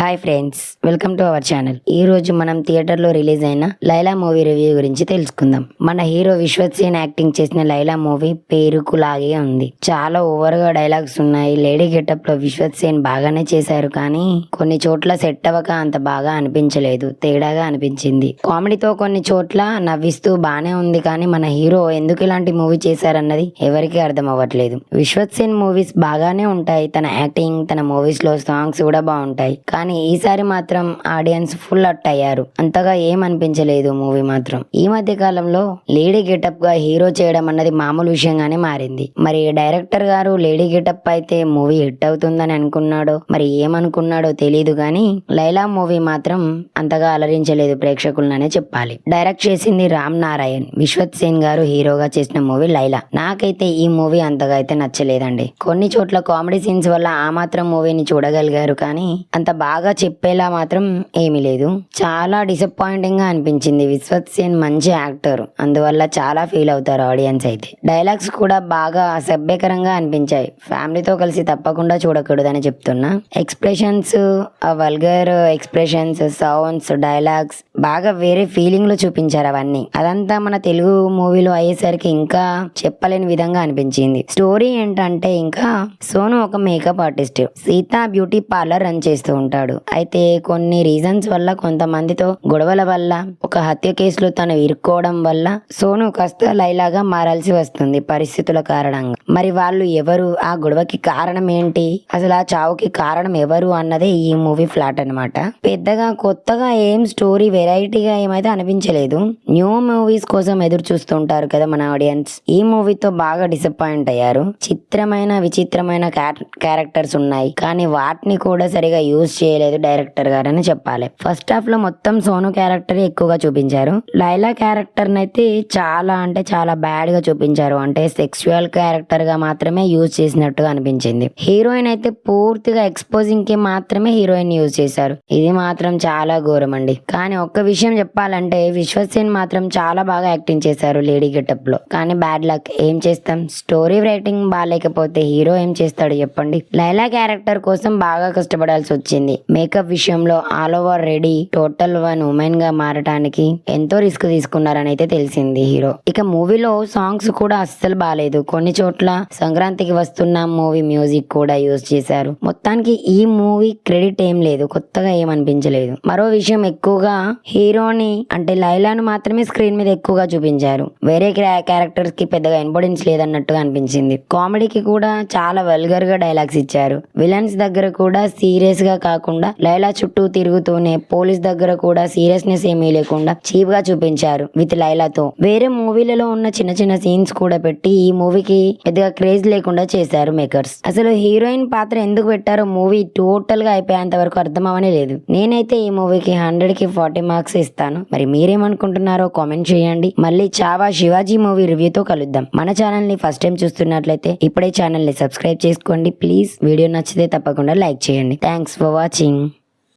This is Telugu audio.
Hi friends, welcome to our channel. ఈ రోజు మనం థియేటర్ లో రిలీజ్ అయిన లైలా మూవీ రివ్యూ గురించి తెలుసుకుందాం. మన హీరో విశ్వత్ సేన్ యాక్టింగ్ చేసిన లైలా మూవీ పేరుకు లాగే ఉంది. చాలా ఓవర్ గా డైలాగ్స్ ఉన్నాయి. లేడీ గెటప్ లో విశ్వత్ సేన్ బాగానే చేశారు, కానీ కొన్ని చోట్ల సెట్ అవ్వక అంత బాగా అనిపించలేదు, తేడాగా అనిపించింది. కామెడీతో కొన్ని చోట్ల నవ్విస్తూ బానే ఉంది, కానీ మన హీరో ఎందుకు ఇలాంటి మూవీ చేశారన్నది ఎవరికి అర్థం అవ్వట్లేదు. విశ్వత్ సేన్ మూవీస్ బాగానే ఉంటాయి, తన యాక్టింగ్, తన మూవీస్ లో సాంగ్స్ కూడా బాగుంటాయి, కానీ ఈసారి మాత్రం ఆడియన్స్ ఫుల్ అట్ అయ్యారు. అంతగా ఏమనిపించలేదు మూవీ మాత్రం. ఈ మధ్య కాలంలో లేడీ గెటప్ గా హీరో చేయడం అన్నది మామూలు విషయంగానే మారింది. మరి డైరెక్టర్ గారు లేడీ గెటప్ అయితే మూవీ హిట్ అవుతుందని అనుకున్నాడో మరి ఏమనుకున్నాడో తెలీదు, కానీ లైలా మూవీ మాత్రం అంతగా అలరించలేదు ప్రేక్షకులనే చెప్పాలి. డైరెక్ట్ చేసింది రామ్ నారాయణ్. విశ్వత్ సేన్ గారు హీరోగా చేసిన మూవీ లైలా. నాకైతే ఈ మూవీ అంతగా అయితే నచ్చలేదండి. కొన్ని చోట్ల కామెడీ సీన్స్ వల్ల ఆ మాత్రం మూవీని చూడగలిగారు, కానీ అంత బాగా చెప్పేలా మాత్రం ఏమీ లేదు. చాలా డిసప్పాయింటింగ్ గా అనిపించింది. విశ్వత్ సేన్ మంచి యాక్టర్, అందువల్ల చాలా ఫీల్ అవుతారు ఆడియన్స్ అయితే. డైలాగ్స్ కూడా బాగా అసభ్యకరంగా అనిపించాయి. ఫ్యామిలీతో కలిసి తప్పకుండా చూడకూడదని చెప్తున్నా. Expressions, vulgar expressions, sounds, dialogues బాగా వేరే ఫీలింగ్ లో చూపించారు అవన్నీ. అదంతా మన తెలుగు మూవీలో అయ్యేసరికి ఇంకా చెప్పలేని విధంగా అనిపించింది. స్టోరీ ఏంటంటే, ఇంకా సోను ఒక makeup artist, Sita beauty parlour run చేస్తూ ఉంటాడు. అయితే కొన్ని రీజన్స్ వల్ల, కొంతమందితో గొడవల వల్ల, ఒక హత్య కేసులో తను ఇరుక్కోవడం వల్ల సోను కాస్త లైలాగా మారాల్సి వస్తుంది పరిస్థితుల కారణంగా. మరి వాళ్ళు ఎవరు, ఆ గొడవకి కారణం ఏంటి, అసలు ఆ చావుకి కారణం ఎవరు అన్నదే ఈ మూవీ ఫ్లాట్ అన్నమాట. పెద్దగా కొత్తగా ఏం స్టోరీ వెరైటీగా ఏమైతే అనిపించలేదు. న్యూ మూవీస్ కోసం ఎదురు చూస్తుంటారు కదా మన ఆడియన్స్. ఈ మూవీతో బాగా డిసప్పాయింట్ అయ్యారు. చిత్రమైన విచిత్రమైన క్యారెక్టర్స్ ఉన్నాయి, కానీ వాటిని కూడా సరిగా యూజ్ చేయలేదు డైరెక్టర్ గారు అని చెప్పాలి. ఫస్ట్ హాఫ్ లో మొత్తం సోను క్యారెక్టర్ ఎక్కువగా చూపించారు. లైలా క్యారెక్టర్ నైతే చాలా అంటే చాలా బ్యాడ్ గా చూపించారు. అంటే సెక్సువల్ క్యారెక్టర్ గా మాత్రమే యూజ్ చేసినట్టుగా అనిపించింది. హీరోయిన్ అయితే పూర్తిగా ఎక్స్పోజింగ్ కి మాత్రమే హీరోయిన్ యూజ్ చేశారు. ఇది మాత్రం చాలా ఘోరం అండి. కానీ ఒక్క విషయం చెప్పాలంటే, విశ్వత్ సేన్ మాత్రం చాలా బాగా యాక్టింగ్ చేశారు లేడీ గెటప్ లో. కానీ బ్యాడ్ లక్, ఏం చేస్తాం, స్టోరీ రైటింగ్ బాగాలేకపోతే హీరో ఏం చేస్తాడు చెప్పండి. లైలా క్యారెక్టర్ కోసం బాగా కష్టపడాల్సి వచ్చింది. మేకప్ విషయంలో all over ready, total one women గా మారటానికి ఎంతో రిస్క్ తీసుకున్నారని అయితే తెలిసింది హీరో. ఇక మూవీలో సాంగ్స్ కూడా అస్సలు బాగాలేదు. కొన్ని చోట్ల సంక్రాంతికి వస్తున్న మూవీ మ్యూజిక్ కూడా యూజ్ చేశారు. మొత్తానికి ఈ మూవీ క్రెడిట్ ఏం లేదు, కొత్తగా ఏమనిపించలేదు. మరో విషయం, ఎక్కువగా హీరోని అంటే లైలాను మాత్రమే స్క్రీన్ మీద ఎక్కువగా చూపించారు. వేరే క్యారెక్టర్స్ కి పెద్దగా ఇంపార్టెన్స్ లేదన్నట్టుగా అనిపించింది. కామెడీకి కూడా చాలా వల్గర్ గా డైలాగ్స్ ఇచ్చారు. విలన్స్ దగ్గర కూడా సీరియస్ గా కాకుండా, లైలా చుట్టూ తిరుగుతూనే పోలీస్ దగ్గర కూడా సీరియస్నెస్ ఏమీ లేకుండా చీప్ గా చూపించారు విత్ లైలాతో. వేరే మూవీలలో ఉన్న చిన్న చిన్న సీన్స్ కూడా పెట్టి ఈ మూవీకి పెద్దగా క్రేజ్ లేకుండా చేశారు మేకర్స్. అసలు హీరోయిన్ పాత్ర ఎందుకు పెట్టారో మూవీ టోటల్ గా అయిపోయేంత వరకు అర్థం అవనే లేదు. నేనైతే ఈ మూవీకి 100కి 40 మార్క్స్ ఇస్తాను. మరి మీరేమనుకుంటున్నారో కామెంట్ చేయండి. మళ్ళీ చావా శివాజీ మూవీ రివ్యూతో కలుద్దాం. మన ఛానల్ ని ఫస్ట్ టైం చూస్తున్నట్లయితే ఇప్పుడే ఛానల్ ని సబ్స్క్రైబ్ చేసుకోండి ప్లీజ్. వీడియో నచ్చితే తప్పకుండా లైక్ చేయండి. Thanks for watching.